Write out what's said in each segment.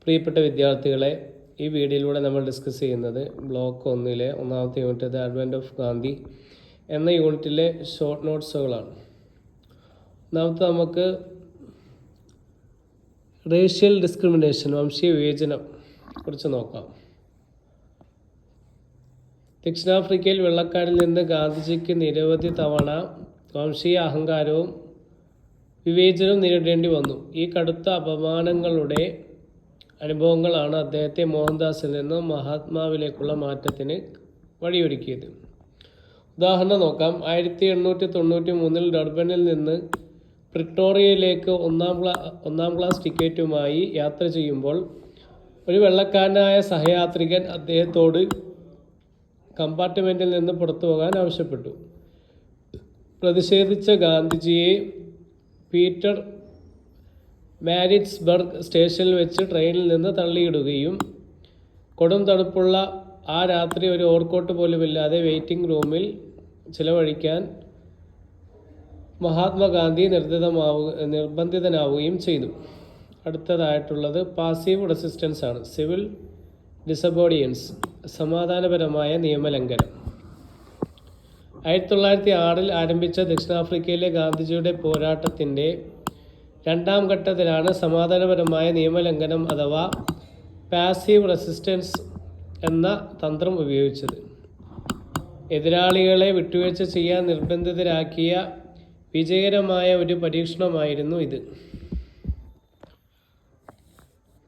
പ്രിയപ്പെട്ട വിദ്യാർത്ഥികളെ, ഈ വീഡിയോയിലൂടെ നമ്മൾ ഡിസ്കസ് ചെയ്യുന്നത് ബ്ലോക്ക് 1-ലെ ഒന്നാമത്തെ unit the advent of Gandhi എന്ന യൂണിറ്റിലെ ഷോർട്ട് നോട്ട്സുകളാണ്. ഒന്നാമത്തെ നമുക്ക് റേഷ്യൽ ഡിസ്ക്രിമിനേഷൻ, വംശീയ വിവേചനം കുറിച്ച് നോക്കാം. ദക്ഷിണാഫ്രിക്കയിൽ വെള്ളക്കാരിൽ നിന്ന് ഗാന്ധിജിക്ക് നിരവധി തവണ വംശീയ അഹങ്കാരവും വിവേചനവും നേരിടേണ്ടി വന്നു. ഈ കടുത്ത അപമാനങ്ങളുടെ അനുഭവങ്ങളാണ് അദ്ദേഹത്തെ മോഹൻദാസിൽ നിന്ന് മഹാത്മാവിലേക്കുള്ള മാറ്റത്തിന് വഴിയൊരുക്കിയത്. ഉദാഹരണം നോക്കാം. 1893 ഡർബനിൽ നിന്ന് പ്രിട്ടോറിയയിലേക്ക് ഒന്നാം ക്ലാസ് ടിക്കറ്റുമായി യാത്ര ചെയ്യുമ്പോൾ ഒരു വെള്ളക്കാരനായ സഹയാത്രികൻ അദ്ദേഹത്തോട് കമ്പാർട്ട്മെൻറ്റിൽ നിന്ന് പുറത്തു പോകാൻ ആവശ്യപ്പെട്ടു. പ്രതിഷേധിച്ച ഗാന്ധിജിയെ പീറ്റർ മാരിറ്റ്സ്ബർഗ് സ്റ്റേഷനിൽ വെച്ച് ട്രെയിനിൽ നിന്ന് തള്ളിയിടുകയും കൊടും തണുപ്പുള്ള ആ രാത്രി ഒരു ഓവർകോട്ട് പോലുമില്ലാതെ വെയിറ്റിംഗ് റൂമിൽ ചിലവഴിക്കാൻ മഹാത്മാഗാന്ധി നിർബന്ധിതനാവുകയും ചെയ്തു. അടുത്തതായിട്ടുള്ളത് പാസീവ് റെസിസ്റ്റൻസ് ആണ്. സിവിൽ ഡിസബോഡിയൻസ്, സമാധാനപരമായ നിയമലംഘനം. 1906 ആരംഭിച്ച ദക്ഷിണാഫ്രിക്കയിലെ ഗാന്ധിജിയുടെ പോരാട്ടത്തിൻ്റെ രണ്ടാം ഘട്ടത്തിലാണ് സമാധാനപരമായ നിയമലംഘനം അഥവാ പാസീവ് റെസിസ്റ്റൻസ് എന്ന തന്ത്രം ഉപയോഗിച്ചത്. എതിരാളികളെ വിട്ടുവീഴ്ച ചെയ്യാൻ നിർബന്ധിതരാക്കിയ വിജയകരമായ ഒരു പരീക്ഷണമായിരുന്നു ഇത്.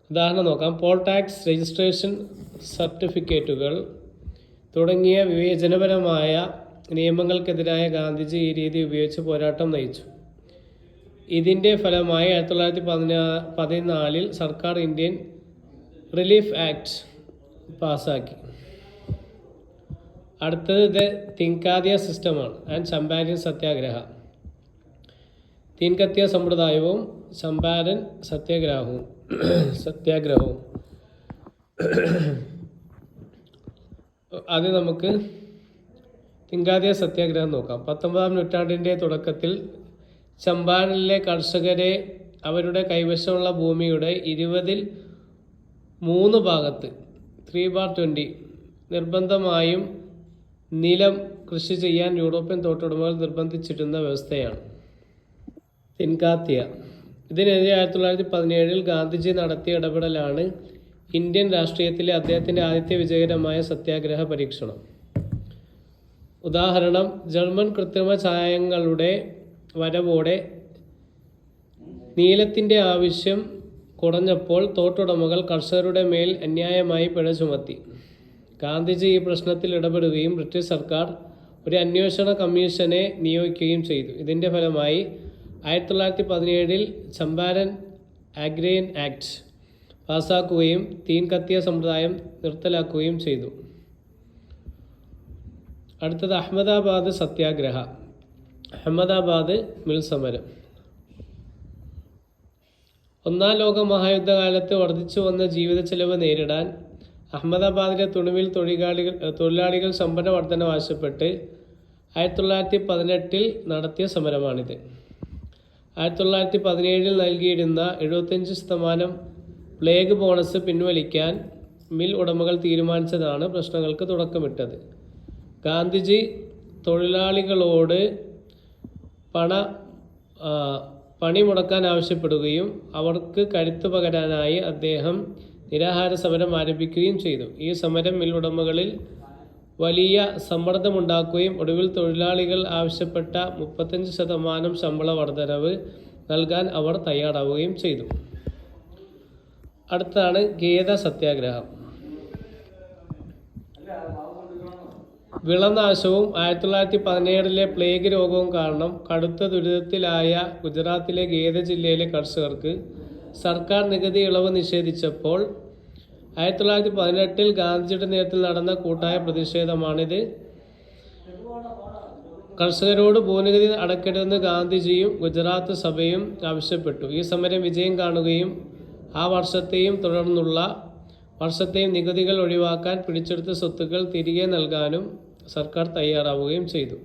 ഉദാഹരണം നോക്കാം. പോൾ ടാക്സ്, രജിസ്ട്രേഷൻ സർട്ടിഫിക്കറ്റുകൾ തുടങ്ങിയ വിവേചനപരമായ നിയമങ്ങൾക്കെതിരായ ഗാന്ധിജി ഈ രീതി ഉപയോഗിച്ച് പോരാട്ടം നയിച്ചു. ഇതിൻ്റെ ഫലമായി 1914 സർക്കാർ ഇന്ത്യൻ റിലീഫ് ആക്ട് പാസ്സാക്കി. അടുത്തത് തിൻകാതിയ സിസ്റ്റമാണ് ആൻഡ് ചമ്പാരൻ സത്യാഗ്രഹ. തീൻകത്തിയ സമ്പ്രദായവും ചമ്പാരൻ സത്യാഗ്രഹവും ആദ്യം നമുക്ക് തിൻകാതിയ സത്യാഗ്രഹം നോക്കാം. 19-ാം നൂറ്റാണ്ടിൻ്റെ തുടക്കത്തിൽ ചമ്പാരനിലെ കർഷകരെ അവരുടെ കൈവശമുള്ള ഭൂമിയുടെ 20/3 ഭാഗത്ത് 3/20 നിർബന്ധമായും നിലം കൃഷി ചെയ്യാൻ യൂറോപ്യൻ തോട്ടുടമകൾ നിർബന്ധിച്ചിരുന്ന വ്യവസ്ഥയാണ് തിൻകാത്തിയ. ഇതിനെതിരെ 1917 ഗാന്ധിജി നടത്തിയ ഇടപെടലാണ് ഇന്ത്യൻ രാഷ്ട്രീയത്തിലെ അദ്ദേഹത്തിൻ്റെ ആദ്യത്തെ വിജയകരമായ സത്യാഗ്രഹ പരീക്ഷണം. ഉദാഹരണം, ജർമ്മൻ കൃത്രിമ ചായങ്ങളുടെ വരവോടെ നീലത്തിൻ്റെ ആവശ്യം കുറഞ്ഞപ്പോൾ തോട്ടുടമകൾ കർഷകരുടെ മേൽ അന്യായമായി പിഴ ചുമത്തി. ഗാന്ധിജി ഈ പ്രശ്നത്തിൽ ഇടപെടുകയും ബ്രിട്ടീഷ് സർക്കാർ ഒരു അന്വേഷണ കമ്മീഷനെ നിയോഗിക്കുകയും ചെയ്തു. ഇതിൻ്റെ ഫലമായി 1917 ചമ്പാരൻ അഗ്രൈൻ ആക്ട് പാസ്സാക്കുകയും തീൻകത്തിയ സമ്പ്രദായം നിർത്തലാക്കുകയും ചെയ്തു. അടുത്തത് അഹമ്മദാബാദ് സത്യാഗ്രഹ, അഹമ്മദാബാദ് മിൽ സമരം. ഒന്നാം ലോക മഹായുദ്ധകാലത്ത് വർദ്ധിച്ചു വന്ന ജീവിത ചെലവ് നേരിടാൻ അഹമ്മദാബാദിലെ തുണിമിൽ തൊഴിലാളികൾ ശമ്പള വർധന ആവശ്യപ്പെട്ട് 1918 നടത്തിയ സമരമാണിത്. 1917 നൽകിയിരുന്ന 75% പ്ലേഗ് ബോണസ് പിൻവലിക്കാൻ മിൽ ഉടമകൾ തീരുമാനിച്ചതാണ് പ്രശ്നങ്ങൾക്ക് തുടക്കമിട്ടത്. ഗാന്ധിജി തൊഴിലാളികളോട് പണി മുടക്കാൻ ആവശ്യപ്പെടുകയും അവർക്ക് കരുത്തു പകരാനായി അദ്ദേഹം നിരാഹാര സമരം ആരംഭിക്കുകയും ചെയ്തു. ഈ സമരം മിൽ ഉടമകളിൽ വലിയ സമ്മർദ്ദമുണ്ടാക്കുകയും ഒടുവിൽ തൊഴിലാളികൾ ആവശ്യപ്പെട്ട 35% ശമ്പള വർധനവ് നൽകാൻ അവർ തയ്യാറാവുകയും ചെയ്തു. അടുത്താണ് ഖേദ സത്യാഗ്രഹം. വിളനാശവും 1917 പ്ലേഗ് രോഗവും കാരണം കടുത്ത ദുരിതത്തിലായ ഗുജറാത്തിലെ ഖേദ ജില്ലയിലെ കർഷകർക്ക് സർക്കാർ നികുതി ഇളവ് നിഷേധിച്ചപ്പോൾ 1918 ഗാന്ധിജിയുടെ നേതൃത്വത്തിൽ നടന്ന കൂട്ടായ പ്രതിഷേധമാണിത്. കർഷകരോട് ഭൂനികുതി അടക്കരുതെന്ന് ഗാന്ധിജിയും ഗുജറാത്ത് സഭയും ആവശ്യപ്പെട്ടു. ഈ സമരം വിജയം കാണുകയും ആ വർഷത്തെയും തുടർന്നുള്ള വർഷത്തെയും നികുതികൾ ഒഴിവാക്കാൻ പിടിച്ചെടുത്ത സ്വത്തുക്കൾ തിരികെ നൽകാനും സർക്കാർ തയ്യാറാവുകയും ചെയ്തു.